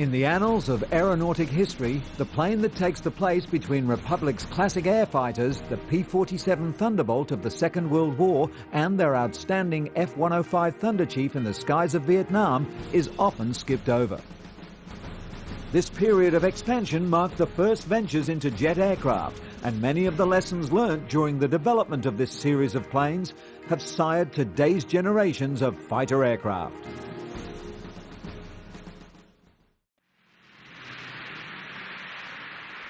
In the annals of aeronautic history, the plane that takes the place between Republic's classic air fighters, the P-47 Thunderbolt of the Second World War, and their outstanding F-105 Thunderchief in the skies of Vietnam, is often skipped over. This period of expansion marked the first ventures into jet aircraft, and many of the lessons learnt during the development of this series of planes have sired today's generations of fighter aircraft.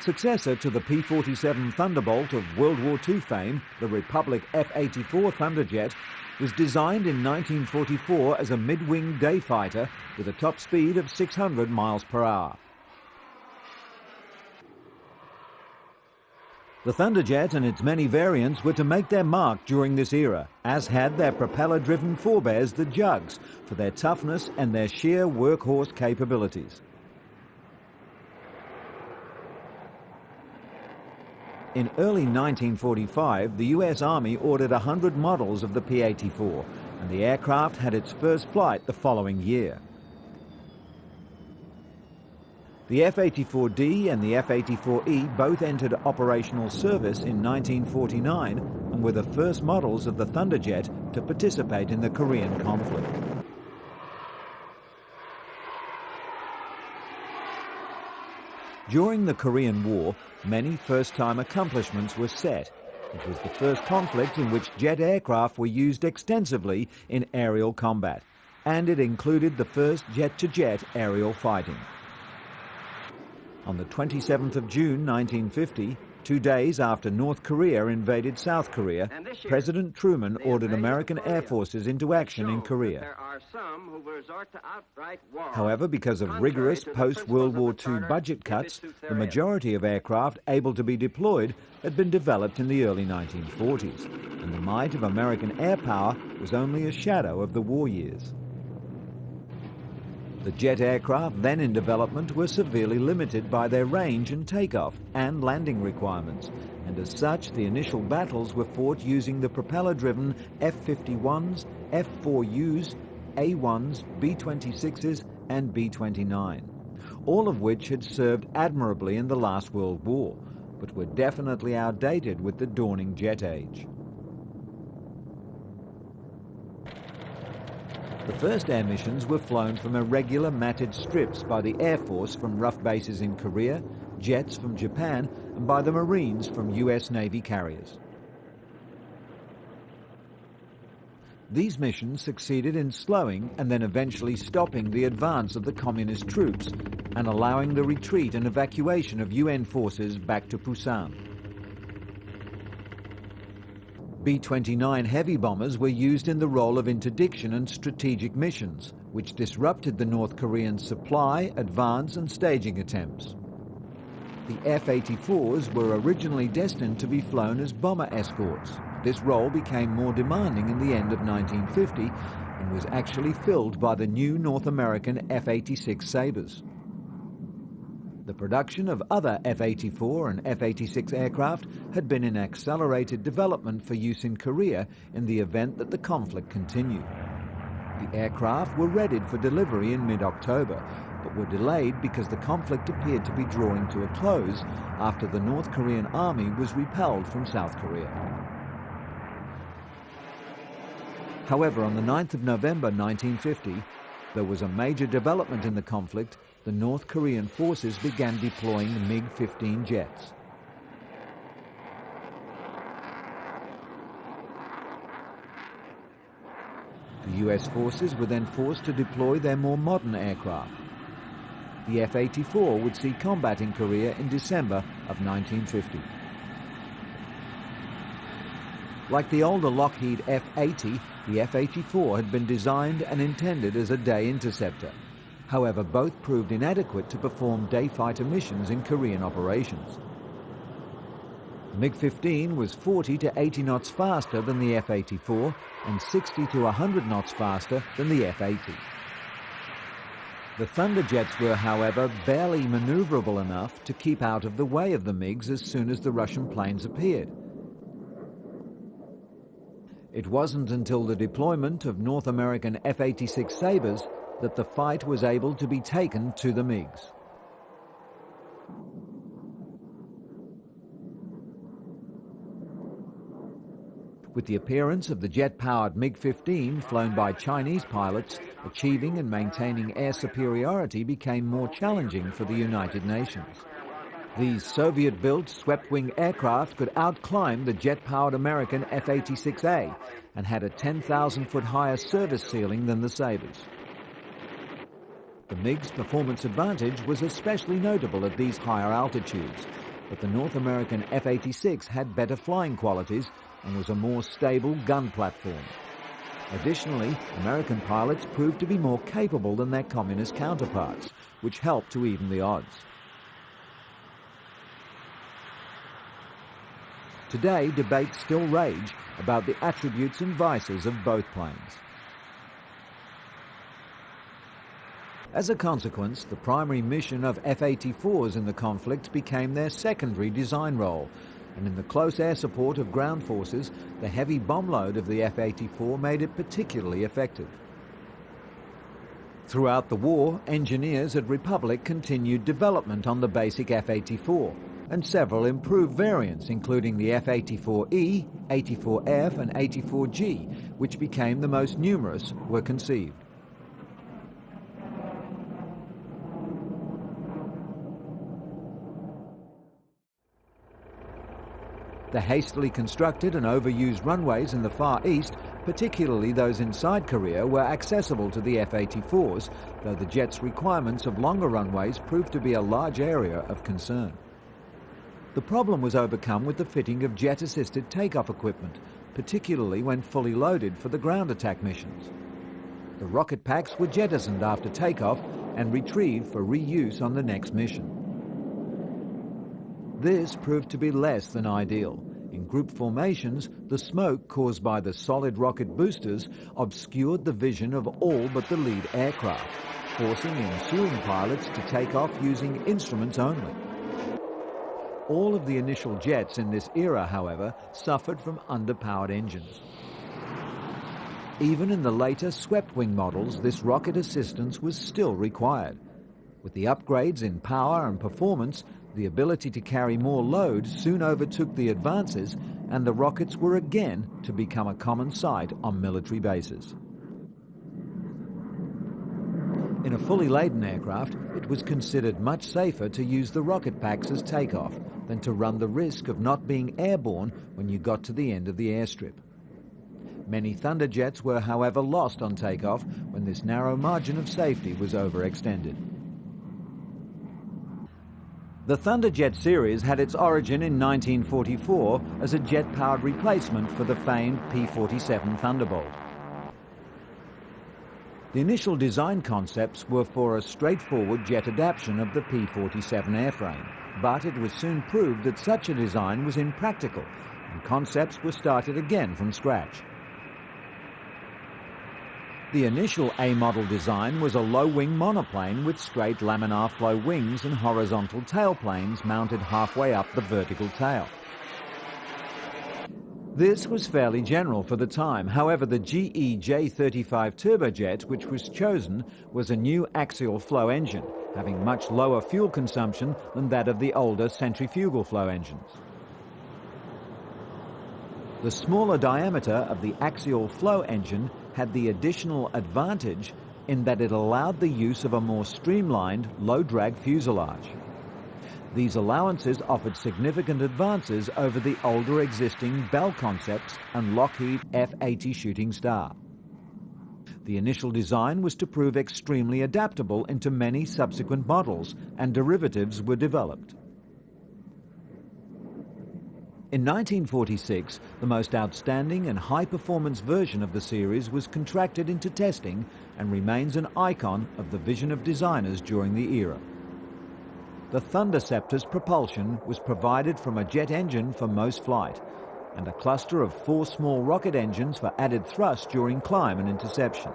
Successor to the P-47 Thunderbolt of World War II fame, the Republic F-84 Thunderjet was designed in 1944 as a mid-wing day fighter with a top speed of 600 miles per hour. The Thunderjet and its many variants were to make their mark during this era, as had their propeller-driven forebears, the Jugs, for their toughness and their sheer workhorse capabilities. In early 1945, the US Army ordered 100 models of the P-84, and the aircraft had its first flight the following year. The F-84D and the F-84E both entered operational service in 1949 and were the first models of the Thunderjet to participate in the Korean conflict. During the Korean War, many first-time accomplishments were set. It was the first conflict in which jet aircraft were used extensively in aerial combat, and it included the first jet-to-jet aerial fighting. On the 27th of June 1950, 2 days after North Korea invaded South Korea, President Truman ordered American air forces into action in Korea. However, because of rigorous post-World War II budget cuts, the majority of aircraft able to be deployed had been developed in the early 1940s, and the might of American air power was only a shadow of the war years. The jet aircraft then in development were severely limited by their range and takeoff and landing requirements, and as such the initial battles were fought using the propeller-driven F-51s, F-4Us, A-1s, B-26s and B-29, all of which had served admirably in the last World War, but were definitely outdated with the dawning jet age. The first air missions were flown from irregular matted strips by the Air Force from rough bases in Korea, jets from Japan, and by the Marines from US Navy carriers. These missions succeeded in slowing and then eventually stopping the advance of the communist troops and allowing the retreat and evacuation of UN forces back to Busan. B-29 heavy bombers were used in the role of interdiction and strategic missions, which disrupted the North Korean supply, advance and staging attempts. The F-84s were originally destined to be flown as bomber escorts. This role became more demanding in the end of 1950 and was actually filled by the new North American F-86 Sabres. The production of other F-84 and F-86 aircraft had been in accelerated development for use in Korea in the event that the conflict continued. The aircraft were readied for delivery in mid-October, but were delayed because the conflict appeared to be drawing to a close after the North Korean army was repelled from South Korea. However, on the 9th of November 1950, there was a major development in the conflict. The North Korean forces began deploying the MiG-15 jets. The US forces were then forced to deploy their more modern aircraft. The F-84 would see combat in Korea in December of 1950. Like the older Lockheed F-80, the F-84 had been designed and intended as a day interceptor. However, both proved inadequate to perform day fighter missions in Korean operations. The MiG-15 was 40 to 80 knots faster than the F-84 and 60 to 100 knots faster than the F-80. The Thunderjets were, however, barely maneuverable enough to keep out of the way of the MiGs as soon as the Russian planes appeared. It wasn't until the deployment of North American F-86 Sabres that the fight was able to be taken to the MiGs. With the appearance of the jet-powered MiG-15 flown by Chinese pilots, achieving and maintaining air superiority became more challenging for the United Nations. These Soviet-built swept-wing aircraft could outclimb the jet-powered American F-86A and had a 10,000-foot higher service ceiling than the Sabres. The MiG's performance advantage was especially notable at these higher altitudes, but the North American F-86 had better flying qualities and was a more stable gun platform. Additionally, American pilots proved to be more capable than their communist counterparts, which helped to even the odds. Today, debates still rage about the attributes and vices of both planes. As a consequence, the primary mission of F-84s in the conflict became their secondary design role, and in the close air support of ground forces, the heavy bomb load of the F-84 made it particularly effective. Throughout the war, engineers at Republic continued development on the basic F-84, and several improved variants, including the F-84E, 84F and 84G, which became the most numerous, were conceived. The hastily constructed and overused runways in the Far East, particularly those inside Korea, were accessible to the F-84s, though the jet's requirements of longer runways proved to be a large area of concern. The problem was overcome with the fitting of jet-assisted takeoff equipment, particularly when fully loaded for the ground attack missions. The rocket packs were jettisoned after takeoff and retrieved for reuse on the next mission. This proved to be less than ideal. In group formations, the smoke caused by the solid rocket boosters obscured the vision of all but the lead aircraft, forcing ensuing pilots to take off using instruments only. All of the initial jets in this era, however, suffered from underpowered engines. Even in the later swept-wing models, this rocket assistance was still required. With the upgrades in power and performance, the ability to carry more load soon overtook the advances, and the rockets were again to become a common sight on military bases. In a fully laden aircraft, it was considered much safer to use the rocket packs as takeoff than to run the risk of not being airborne when you got to the end of the airstrip. Many Thunderjets were, however, lost on takeoff when this narrow margin of safety was overextended. The Thunderjet series had its origin in 1944 as a jet-powered replacement for the famed P-47 Thunderbolt. The initial design concepts were for a straightforward jet adaptation of the P-47 airframe, but it was soon proved that such a design was impractical, and concepts were started again from scratch. The initial A-model design was a low-wing monoplane with straight laminar flow wings and horizontal tailplanes mounted halfway up the vertical tail. This was fairly general for the time. However, the GE J-35 turbojet, which was chosen, was a new axial flow engine, having much lower fuel consumption than that of the older centrifugal flow engines. The smaller diameter of the axial flow engine had the additional advantage in that it allowed the use of a more streamlined, low-drag fuselage. These allowances offered significant advances over the older existing Bell concepts and Lockheed F-80 Shooting Star. The initial design was to prove extremely adaptable into many subsequent models, and derivatives were developed. In 1946, the most outstanding and high-performance version of the series was contracted into testing and remains an icon of the vision of designers during the era. The Thunderceptor's propulsion was provided from a jet engine for most flight, and a cluster of 4 small rocket engines for added thrust during climb and interception.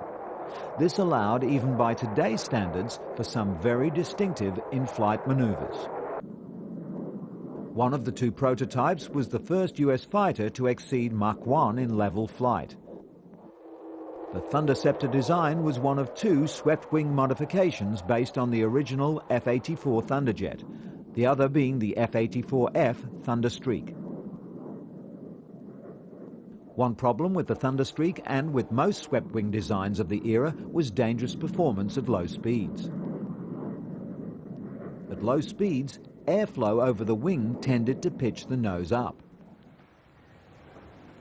This allowed, even by today's standards, for some very distinctive in-flight maneuvers. One of the 2 prototypes was the first US fighter to exceed Mach 1 in level flight. The Thunderceptor design was one of two swept-wing modifications based on the original F-84 Thunderjet, the other being the F-84F Thunderstreak. One problem with the Thunderstreak and with most swept-wing designs of the era was dangerous performance at low speeds. At low speeds, airflow over the wing tended to pitch the nose up.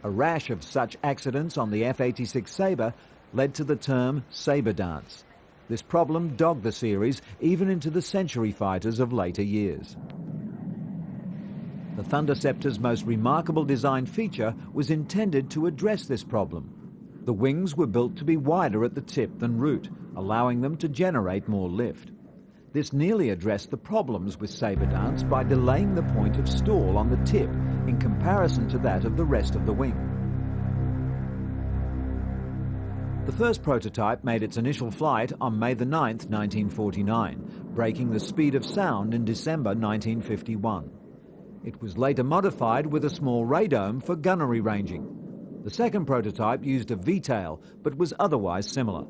A rash of such accidents on the F-86 Sabre led to the term Sabre dance. This problem dogged the series even into the Century fighters of later years. The Thunderceptor's most remarkable design feature was intended to address this problem. The wings were built to be wider at the tip than root, allowing them to generate more lift. This nearly addressed the problems with Sabre dance by delaying the point of stall on the tip in comparison to that of the rest of the wing. The first prototype made its initial flight on May 9, 1949, breaking the speed of sound in December 1951. It was later modified with a small radome for gunnery ranging. The second prototype used a V-tail, but was otherwise similar.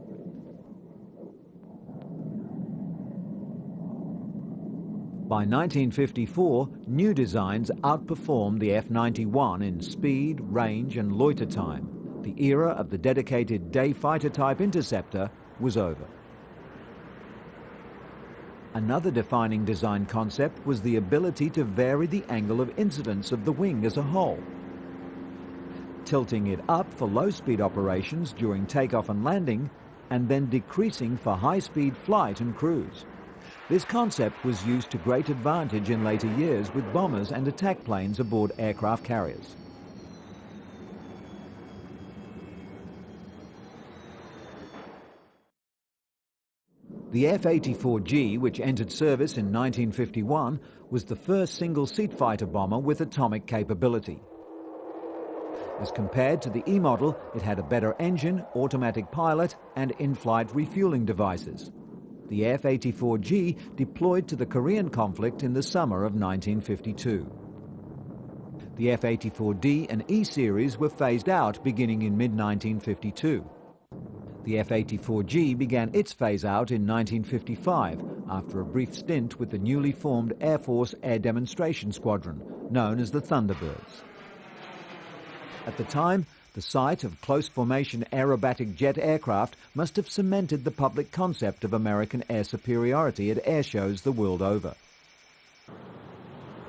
By 1954, new designs outperformed the F-91 in speed, range and loiter time. The era of the dedicated day fighter type interceptor was over. Another defining design concept was the ability to vary the angle of incidence of the wing as a whole, tilting it up for low-speed operations during takeoff and landing, and then decreasing for high-speed flight and cruise. This concept was used to great advantage in later years with bombers and attack planes aboard aircraft carriers. The F-84G, which entered service in 1951, was the first single-seat fighter bomber with atomic capability. As compared to the E model, it had a better engine, automatic pilot, and in-flight refueling devices. The F-84G deployed to the Korean conflict in the summer of 1952. The F-84D and E series were phased out beginning in mid-1952. The F-84G began its phase-out in 1955 after a brief stint with the newly formed Air Force Air Demonstration Squadron, known as the Thunderbirds. At the time, the sight of close-formation aerobatic jet aircraft must have cemented the public concept of American air superiority at air shows the world over.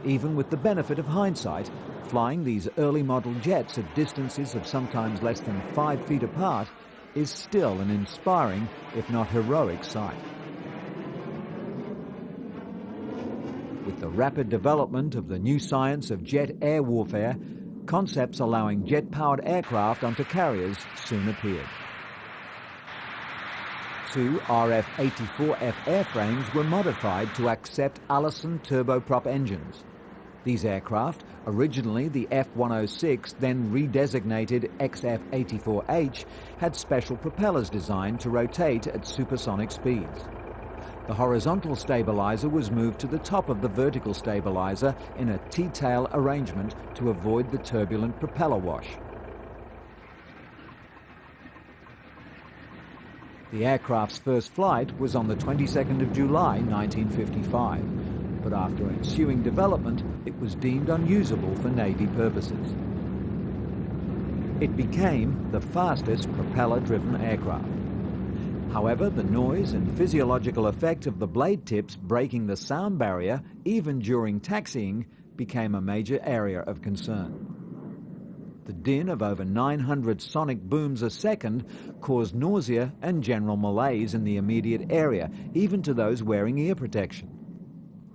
Even with the benefit of hindsight, flying these early model jets at distances of sometimes less than 5 feet apart is still an inspiring, if not heroic, sight. With the rapid development of the new science of jet air warfare, concepts allowing jet-powered aircraft onto carriers soon appeared. Two RF-84F airframes were modified to accept Allison turboprop engines. These aircraft, originally the F-106, then redesignated XF-84H, had special propellers designed to rotate at supersonic speeds. The horizontal stabilizer was moved to the top of the vertical stabilizer in a T-tail arrangement to avoid the turbulent propeller wash. The aircraft's first flight was on the 22nd of July, 1955. But after ensuing development, it was deemed unusable for Navy purposes. It became the fastest propeller-driven aircraft. However, the noise and physiological effect of the blade tips breaking the sound barrier, even during taxiing, became a major area of concern. The din of over 900 sonic booms a second caused nausea and general malaise in the immediate area, even to those wearing ear protection.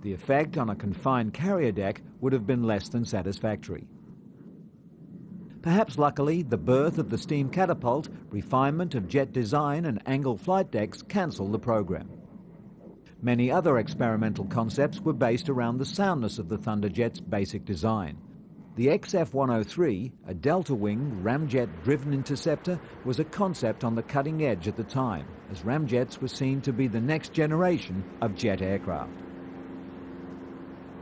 The effect on a confined carrier deck would have been less than satisfactory. Perhaps luckily, the birth of the steam catapult, refinement of jet design and angle flight decks cancelled the program. Many other experimental concepts were based around the soundness of the Thunderjet's basic design. The XF-103, a delta-wing ramjet-driven interceptor, was a concept on the cutting edge at the time, as ramjets were seen to be the next generation of jet aircraft.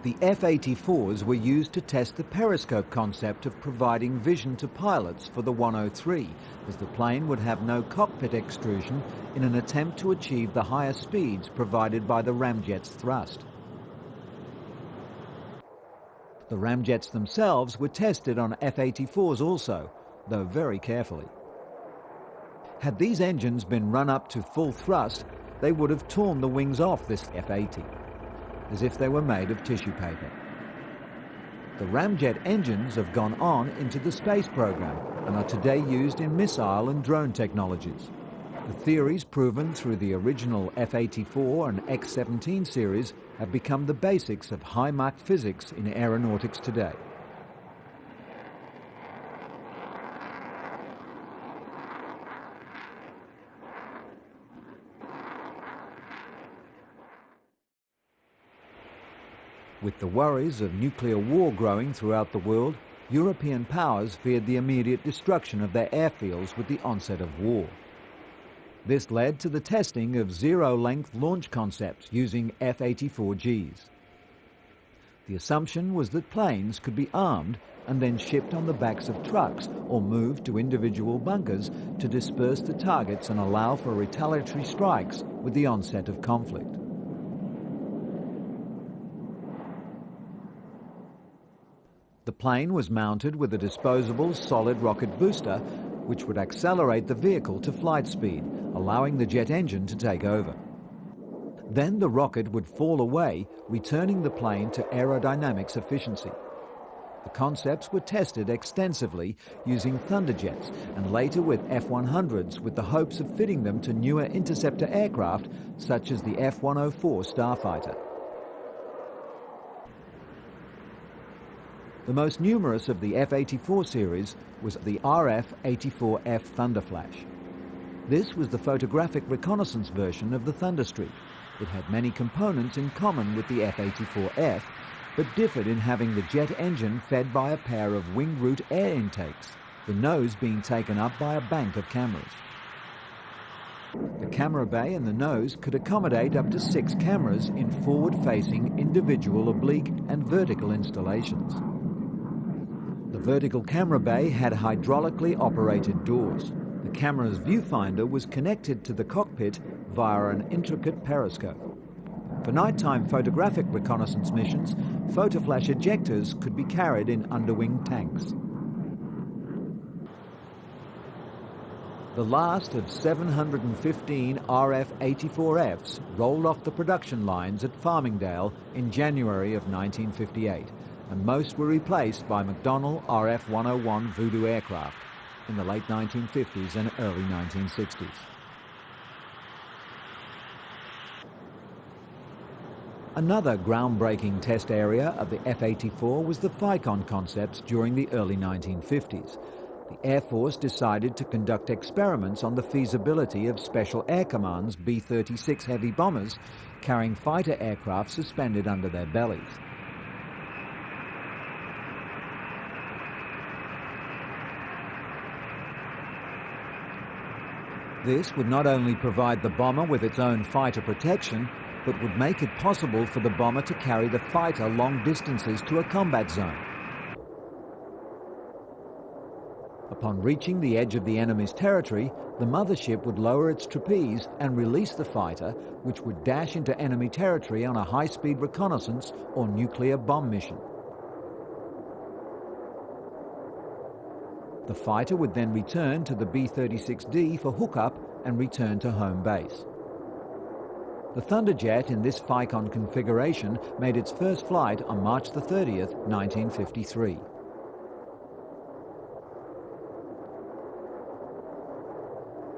The F-84s were used to test the periscope concept of providing vision to pilots for the 103, as the plane would have no cockpit extrusion in an attempt to achieve the higher speeds provided by the ramjet's thrust. The ramjets themselves were tested on F-84s also, though very carefully. Had these engines been run up to full thrust, they would have torn the wings off this F-80, as if they were made of tissue paper. The ramjet engines have gone on into the space program and are today used in missile and drone technologies. The theories proven through the original F-84 and X-17 series have become the basics of high Mach physics in aeronautics today. With the worries of nuclear war growing throughout the world, European powers feared the immediate destruction of their airfields with the onset of war. This led to the testing of zero-length launch concepts using F-84Gs. The assumption was that planes could be armed and then shipped on the backs of trucks or moved to individual bunkers to disperse the targets and allow for retaliatory strikes with the onset of conflict. The plane was mounted with a disposable solid rocket booster, which would accelerate the vehicle to flight speed, allowing the jet engine to take over. Then the rocket would fall away, returning the plane to aerodynamics efficiency. The concepts were tested extensively using Thunderjets and later with F-100s, with the hopes of fitting them to newer interceptor aircraft such as the F-104 starfighter. The most numerous of the F-84 series was the RF-84F Thunderflash. This was the photographic reconnaissance version of the Thunderstreak. It had many components in common with the F-84F, but differed in having the jet engine fed by a pair of wing root air intakes, the nose being taken up by a bank of cameras. The camera bay and the nose could accommodate up to 6 cameras in forward-facing individual oblique and vertical installations. The vertical camera bay had hydraulically operated doors. The camera's viewfinder was connected to the cockpit via an intricate periscope. For nighttime photographic reconnaissance missions, photoflash ejectors could be carried in underwing tanks. The last of 715 RF-84Fs rolled off the production lines at Farmingdale in January of 1958, and most were replaced by McDonnell RF-101 Voodoo aircraft in the late 1950s and early 1960s. Another groundbreaking test area of the F-84 was the FICON concepts during the early 1950s. The Air Force decided to conduct experiments on the feasibility of Special Air Command's B-36 heavy bombers carrying fighter aircraft suspended under their bellies. This would not only provide the bomber with its own fighter protection, but would make it possible for the bomber to carry the fighter long distances to a combat zone. Upon reaching the edge of the enemy's territory, the mothership would lower its trapeze and release the fighter, which would dash into enemy territory on a high-speed reconnaissance or nuclear bomb mission. The fighter would then return to the B-36D for hookup and return to home base. The Thunderjet in this FICON configuration made its first flight on March 30th, 1953.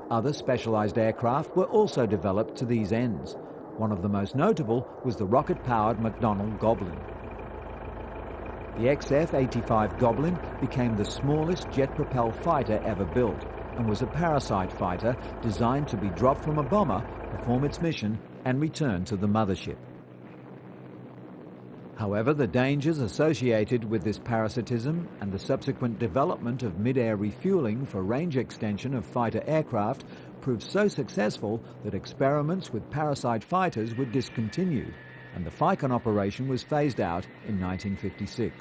Other specialized aircraft were also developed to these ends. One of the most notable was the rocket-powered McDonnell Goblin. The XF-85 Goblin became the smallest jet-propelled fighter ever built and was a parasite fighter designed to be dropped from a bomber, perform its mission, and return to the mothership. However, the dangers associated with this parasitism and the subsequent development of mid-air refueling for range extension of fighter aircraft proved so successful that experiments with parasite fighters were discontinued, and the FICON operation was phased out in 1956.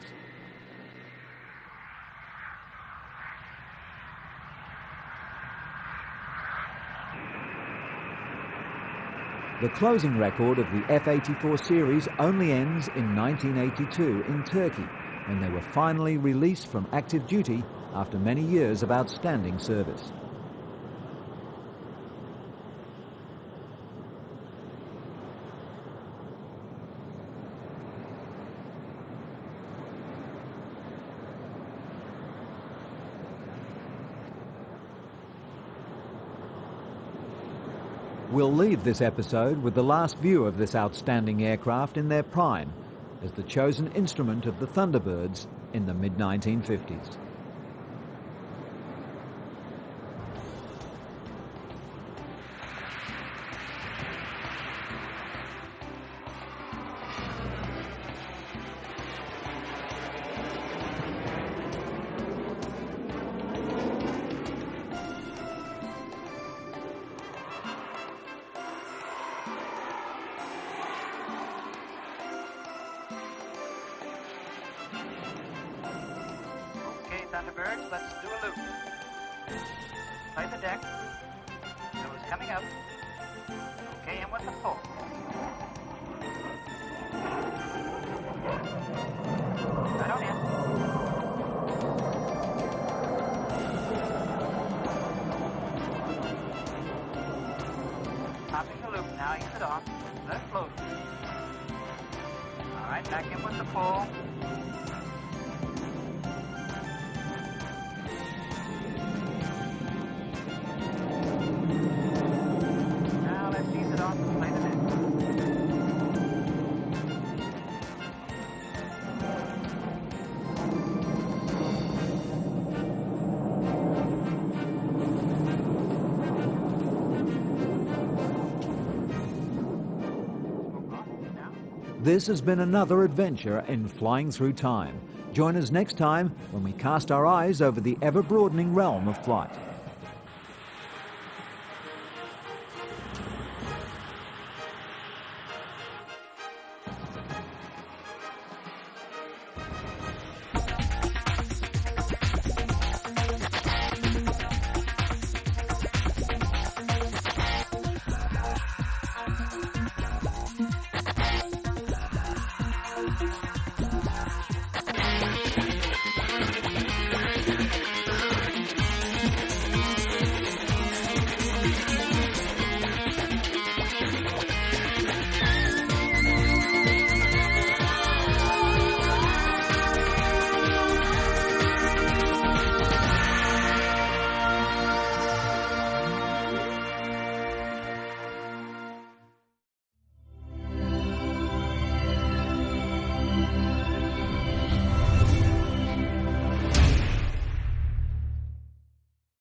The closing record of the F-84 series only ends in 1982 in Turkey, when they were finally released from active duty after many years of outstanding service. We'll leave this episode with the last view of this outstanding aircraft in their prime, as the chosen instrument of the Thunderbirds in the mid-1950s. Thunderbirds, let's do a loop. Play the deck. Nose coming up. Okay, and with the pull. Right on in. Popping the loop now, ease it off. Let it float. All right, back in with the pull. This has been another adventure in flying through time. Join us next time when we cast our eyes over the ever-broadening realm of flight.